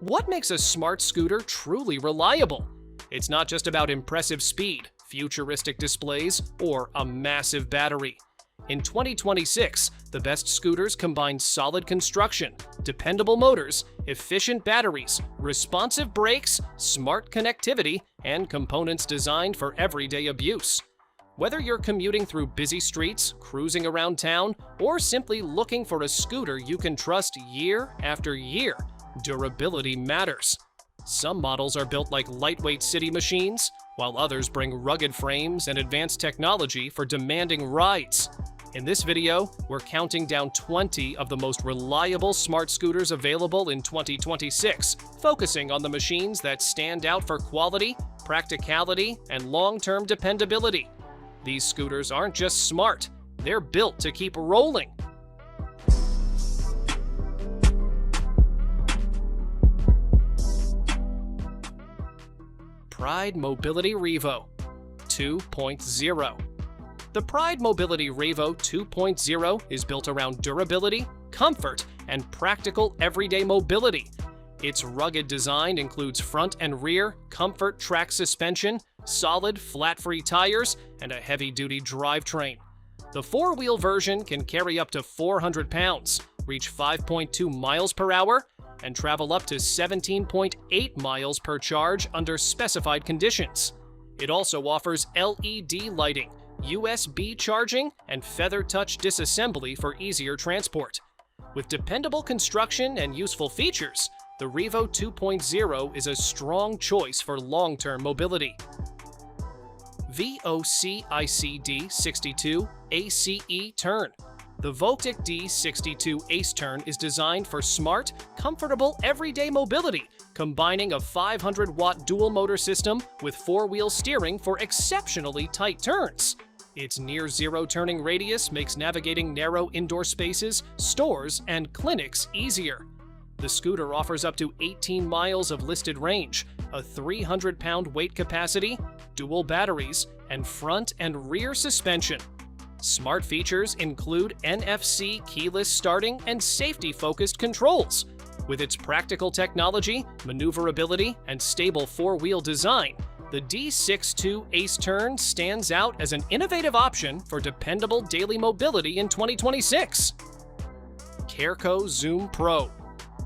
What makes a smart scooter truly reliable? It's not just about impressive speed, futuristic displays, or a massive battery. In 2026, the best scooters combine solid construction, dependable motors, efficient batteries, responsive brakes, smart connectivity, and components designed for everyday abuse. Whether you're commuting through busy streets, cruising around town, or simply looking for a scooter you can trust year after year, durability matters. Some models are built like lightweight city machines, while others bring rugged frames and advanced technology for demanding rides. In this video, we're counting down 20 of the most reliable smart scooters available in 2026, focusing on the machines that stand out for quality, practicality, and long-term dependability. These scooters aren't just smart, they're built to keep rolling. Pride Mobility Revo 2.0. The Pride Mobility Revo 2.0 is built around durability, comfort, and practical everyday mobility. Its rugged design includes front and rear comfort track suspension, solid flat-free tires, and a heavy-duty drivetrain. The four-wheel version can carry up to 400 pounds, reach 5.2 miles per hour, and travel up to 17.8 miles per charge under specified conditions. It also offers LED lighting, USB charging, and feather touch disassembly for easier transport. With dependable construction and useful features, the Revo 2.0 is a strong choice for long-term mobility. VOCIC D62 ACEturn. The VOCIC D62 ACEturn is designed for smart, comfortable, everyday mobility, combining a 500-watt dual-motor system with four-wheel steering for exceptionally tight turns. Its near-zero turning radius makes navigating narrow indoor spaces, stores, and clinics easier. The scooter offers up to 18 miles of listed range, a 300-pound weight capacity, dual batteries, and front and rear suspension. Smart features include NFC keyless starting and safety-focused controls. With its practical technology, maneuverability, and stable four-wheel design, the D62 ACEturn stands out as an innovative option for dependable daily mobility in 2026. CareCo Zoom Pro.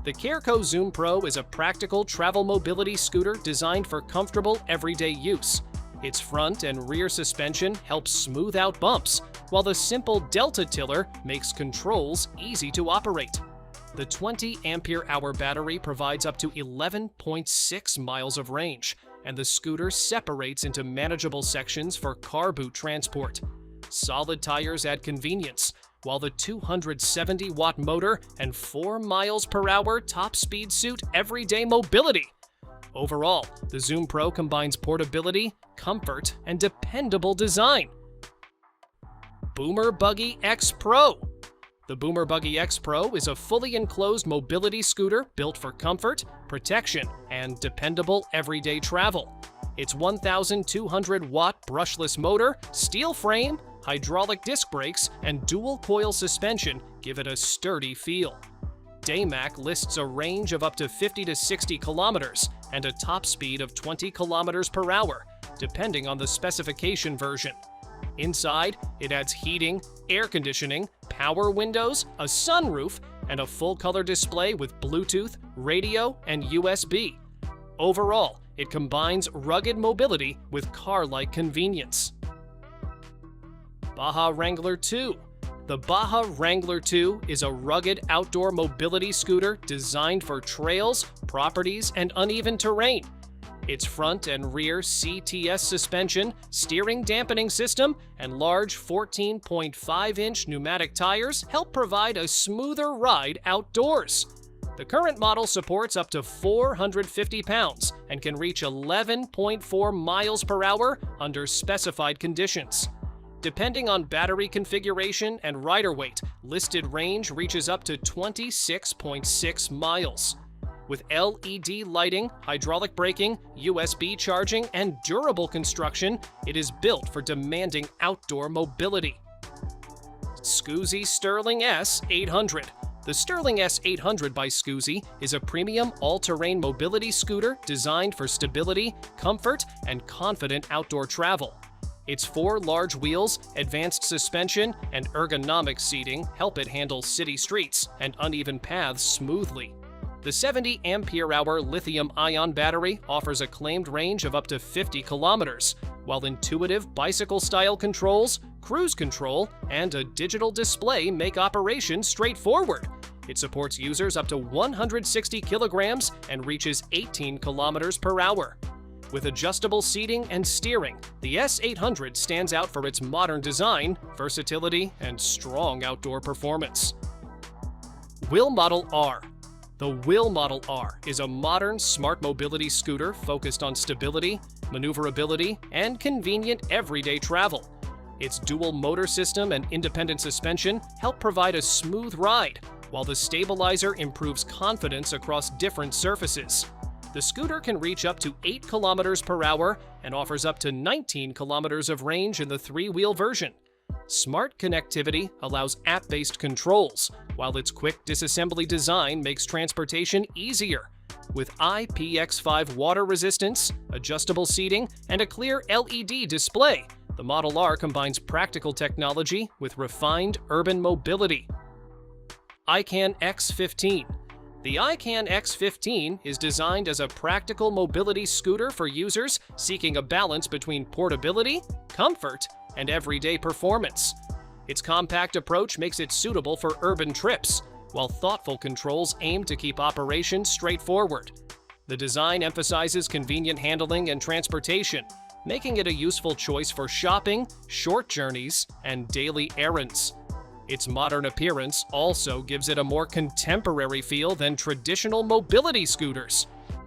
The CareCo Zoom Pro is a practical travel mobility scooter designed for comfortable everyday use. Its front and rear suspension helps smooth out bumps, while the simple Delta tiller makes controls easy to operate. The 20 ampere-hour battery provides up to 11.6 miles of range, and the scooter separates into manageable sections for car boot transport. Solid tires add convenience, while the 270-watt motor and 4 miles per hour top speed suit everyday mobility. Overall, the Zoom Pro combines portability, comfort, and dependable design. Boomerbuggy X Pro. The Boomerbuggy X Pro is a fully enclosed mobility scooter built for comfort, protection, and dependable everyday travel. Its 1,200-watt brushless motor, steel frame, hydraulic disc brakes, and dual-coil suspension give it a sturdy feel. Daymac lists a range of up to 50 to 60 kilometers and a top speed of 20 kilometers per hour, depending on the specification version. Inside, it adds heating, air conditioning, power windows, a sunroof, and a full-color display with Bluetooth, radio, and USB. Overall, it combines rugged mobility with car-like convenience. Baja Wrangler 2. The Baja Wrangler 2 is a rugged outdoor mobility scooter designed for trails, properties, and uneven terrain. Its front and rear CTS suspension, steering dampening system, and large 14.5-inch pneumatic tires help provide a smoother ride outdoors. The current model supports up to 450 pounds and can reach 11.4 miles per hour under specified conditions. Depending on battery configuration and rider weight, listed range reaches up to 26.6 miles. With LED lighting, hydraulic braking, USB charging, and durable construction, it is built for demanding outdoor mobility. Scoozy Sterling S800. The Sterling S800 by Scoozy is a premium all-terrain mobility scooter designed for stability, comfort, and confident outdoor travel. Its 4 large wheels, advanced suspension, and ergonomic seating help it handle city streets and uneven paths smoothly. The 70 ampere-hour lithium-ion battery offers a claimed range of up to 50 kilometers, while intuitive bicycle-style controls, cruise control, and a digital display make operation straightforward. It supports users up to 160 kilograms and reaches 18 kilometers per hour. With adjustable seating and steering, the S800 stands out for its modern design, versatility, and strong outdoor performance. WHILL Model R. The WHILL Model R is a modern smart mobility scooter focused on stability, maneuverability, and convenient everyday travel. Its dual motor system and independent suspension help provide a smooth ride, while the stabilizer improves confidence across different surfaces. The scooter can reach up to 8 kilometers per hour and offers up to 19 kilometers of range in the 3-wheel version. Smart connectivity allows app-based controls, while its quick disassembly design makes transportation easier. With IPX5 water resistance, adjustable seating, and a clear LED display, the Model R combines practical technology with refined urban mobility. iCAN X15. The iCAN X15 is designed as a practical mobility scooter for users seeking a balance between portability, comfort, and everyday performance. Its compact approach makes it suitable for urban trips, while thoughtful controls aim to keep operations straightforward. The design emphasizes convenient handling and transportation, making it a useful choice for shopping, short journeys, and daily errands. Its modern appearance also gives it a more contemporary feel than traditional mobility scooters.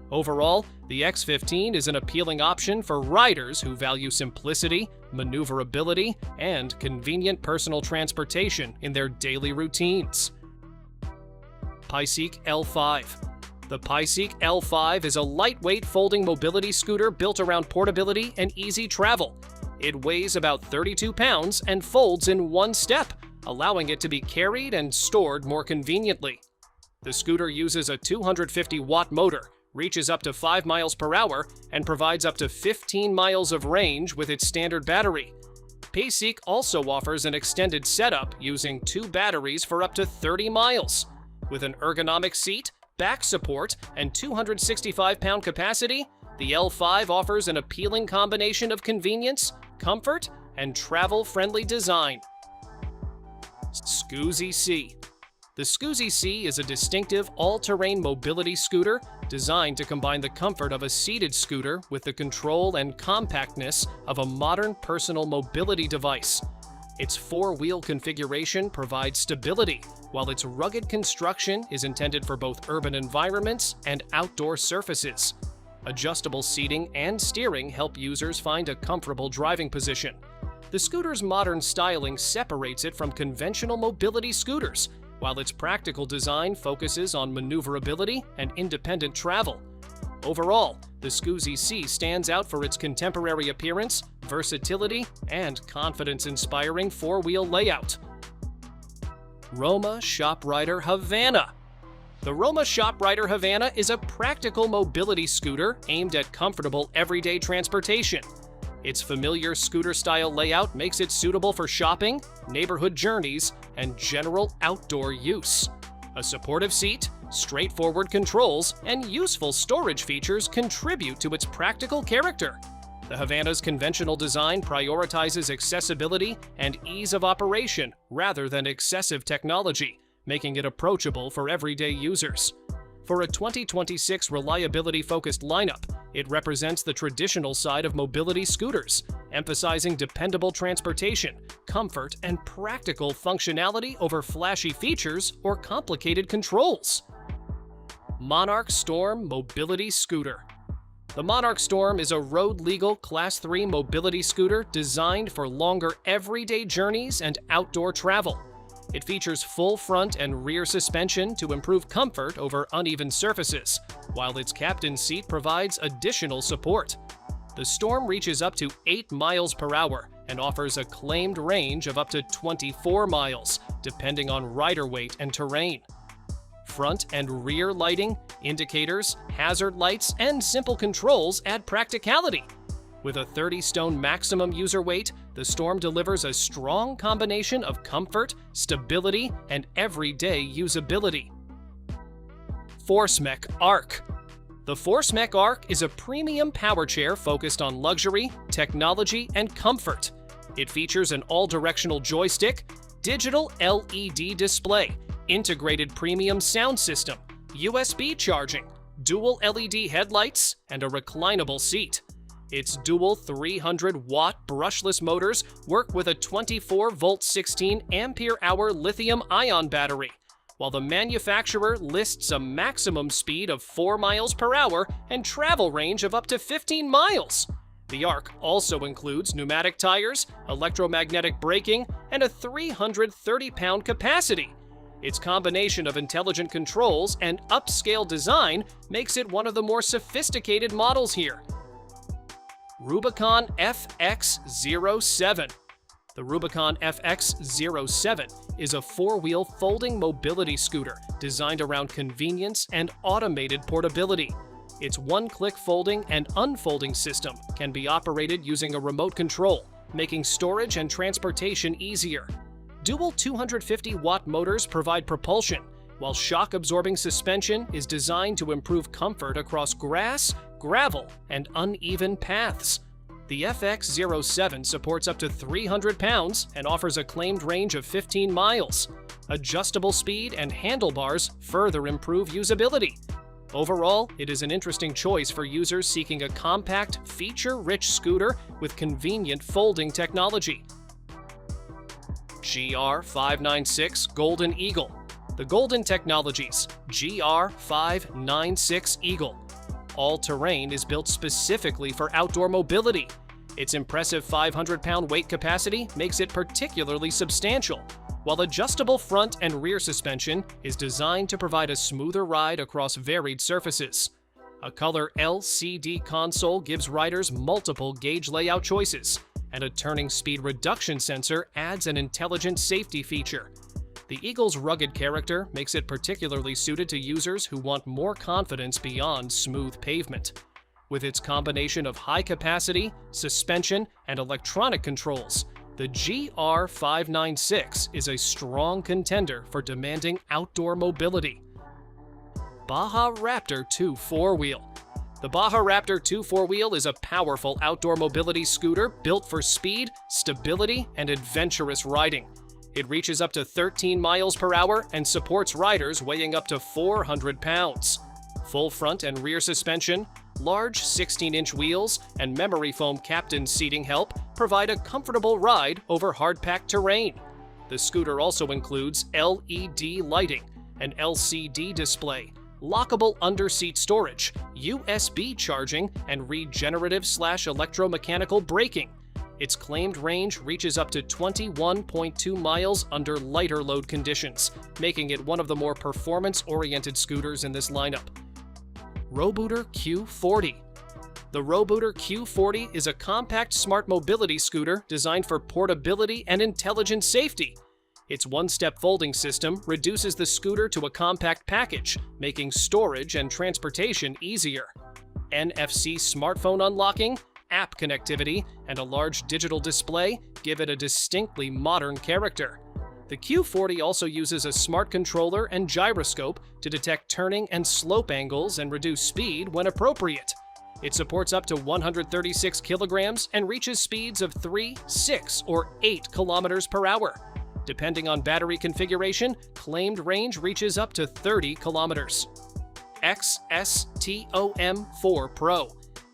Overall, the X15 is an appealing option for riders who value simplicity, maneuverability, and convenient personal transportation in their daily routines. Paiseec L5. The Paiseec L5 is a lightweight folding mobility scooter built around portability and easy travel. It weighs about 32 pounds and folds in one step, allowing it to be carried and stored more conveniently. The scooter uses a 250-watt motor, reaches up to 5 miles per hour, and provides up to 15 miles of range with its standard battery. Paiseec also offers an extended setup using 2 batteries for up to 30 miles. With an ergonomic seat, back support, and 265-pound capacity, the L5 offers an appealing combination of convenience, comfort, and travel-friendly design. Scoozy C. The Scoozy C is a distinctive all-terrain mobility scooter designed to combine the comfort of a seated scooter with the control and compactness of a modern personal mobility device. Its 4-wheel configuration provides stability, while its rugged construction is intended for both urban environments and outdoor surfaces. Adjustable seating and steering help users find a comfortable driving position. The scooter's modern styling separates it from conventional mobility scooters, while its practical design focuses on maneuverability and independent travel. Overall, the Scoozy C stands out for its contemporary appearance, versatility, and confidence-inspiring 4-wheel layout. Roma Shoprider Havana. The Roma Shoprider Havana is a practical mobility scooter aimed at comfortable everyday transportation. Its familiar scooter-style layout makes it suitable for shopping, neighborhood journeys, and general outdoor use. A supportive seat, straightforward controls, and useful storage features contribute to its practical character. The Havana's conventional design prioritizes accessibility and ease of operation rather than excessive technology, making it approachable for everyday users. For a 2026 reliability-focused lineup, it represents the traditional side of mobility scooters, emphasizing dependable transportation, comfort, and practical functionality over flashy features or complicated controls. Monarch Storm Mobility Scooter. The Monarch Storm is a road-legal Class 3 mobility scooter designed for longer everyday journeys and outdoor travel. It features full front and rear suspension to improve comfort over uneven surfaces, while its captain's seat provides additional support. The Storm reaches up to 8 miles per hour and offers a claimed range of up to 24 miles, depending on rider weight and terrain. front and rear lighting, indicators, hazard lights, and simple controls add practicality. With a 30-stone maximum user weight, the Storm delivers a strong combination of comfort, stability, and everyday usability. FORCEMECH Arc. The FORCEMECH Arc is a premium power chair focused on luxury, technology, and comfort. It features an all-directional joystick, digital LED display, integrated premium sound system, USB charging, dual LED headlights, and a reclinable seat. Its dual 300-watt brushless motors work with a 24-volt 16-ampere-hour lithium-ion battery, while the manufacturer lists a maximum speed of 4 miles per hour and travel range of up to 15 miles. The Arc also includes pneumatic tires, electromagnetic braking, and a 330-pound capacity. Its combination of intelligent controls and upscale design makes it one of the more sophisticated models here. Rubicon FX07. The Rubicon FX07 is a four-wheel folding mobility scooter designed around convenience and automated portability. Its one-click folding and unfolding system can be operated using a remote control, making storage and transportation easier. Dual 250-watt motors provide propulsion, while shock-absorbing suspension is designed to improve comfort across grass, gravel, and uneven paths. The FX07 supports up to 300 pounds and offers a claimed range of 15 miles. Adjustable speed and handlebars further improve usability. Overall, it is an interesting choice for users seeking a compact, feature-rich scooter with convenient folding technology. GR596 Golden Eagle. The Golden Technologies GR596 Eagle. All-terrain is built specifically for outdoor mobility. Its impressive 500-pound weight capacity makes it particularly substantial, while adjustable front and rear suspension is designed to provide a smoother ride across varied surfaces. A color LCD console gives riders multiple gauge layout choices, and a turning speed reduction sensor adds an intelligent safety feature. The Eagle's rugged character makes it particularly suited to users who want more confidence beyond smooth pavement. With its combination of high capacity, suspension, and electronic controls, the GR596 is a strong contender for demanding outdoor mobility. Baja Raptor 2 four-wheel. The Baja Raptor 2 four-wheel is a powerful outdoor mobility scooter built for speed, stability, and adventurous riding. It reaches up to 13 miles per hour and supports riders weighing up to 400 pounds. Full front and rear suspension, large 16-inch wheels, and memory foam captain seating help provide a comfortable ride over hard-packed terrain. The scooter also includes LED lighting, an LCD display, lockable under-seat storage, USB charging, and regenerative/electromechanical braking. Its claimed range reaches up to 21.2 miles under lighter load conditions, making it one of the more performance-oriented scooters in this lineup. Robooter Q40. The Robooter Q40 is a compact smart mobility scooter designed for portability and intelligent safety. Its one-step folding system reduces the scooter to a compact package, making storage and transportation easier. NFC smartphone unlocking, app connectivity, and a large digital display give it a distinctly modern character. The Q40 also uses a smart controller and gyroscope to detect turning and slope angles and reduce speed when appropriate. It supports up to 136 kilograms and reaches speeds of 3, 6, or 8 kilometers per hour. Depending on battery configuration, claimed range reaches up to 30 kilometers. XSTO M4 Pro.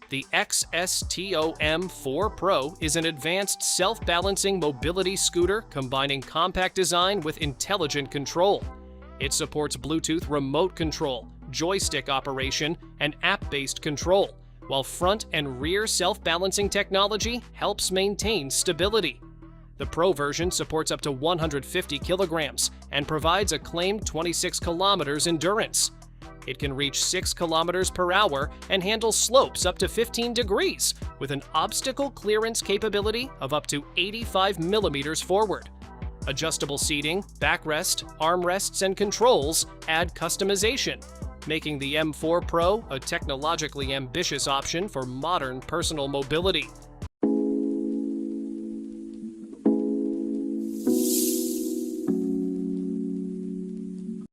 The XSTO M4 Pro is an advanced self-balancing mobility scooter combining compact design with intelligent control. It supports Bluetooth remote control, joystick operation, and app-based control, while front and rear self-balancing technology helps maintain stability. The Pro version supports up to 150 kilograms and provides a claimed 26 kilometers endurance. It can reach 6 kilometers per hour and handle slopes up to 15 degrees with an obstacle clearance capability of up to 85 millimeters forward. Adjustable seating, backrest, armrests, and controls add customization, making the M4 Pro a technologically ambitious option for modern personal mobility.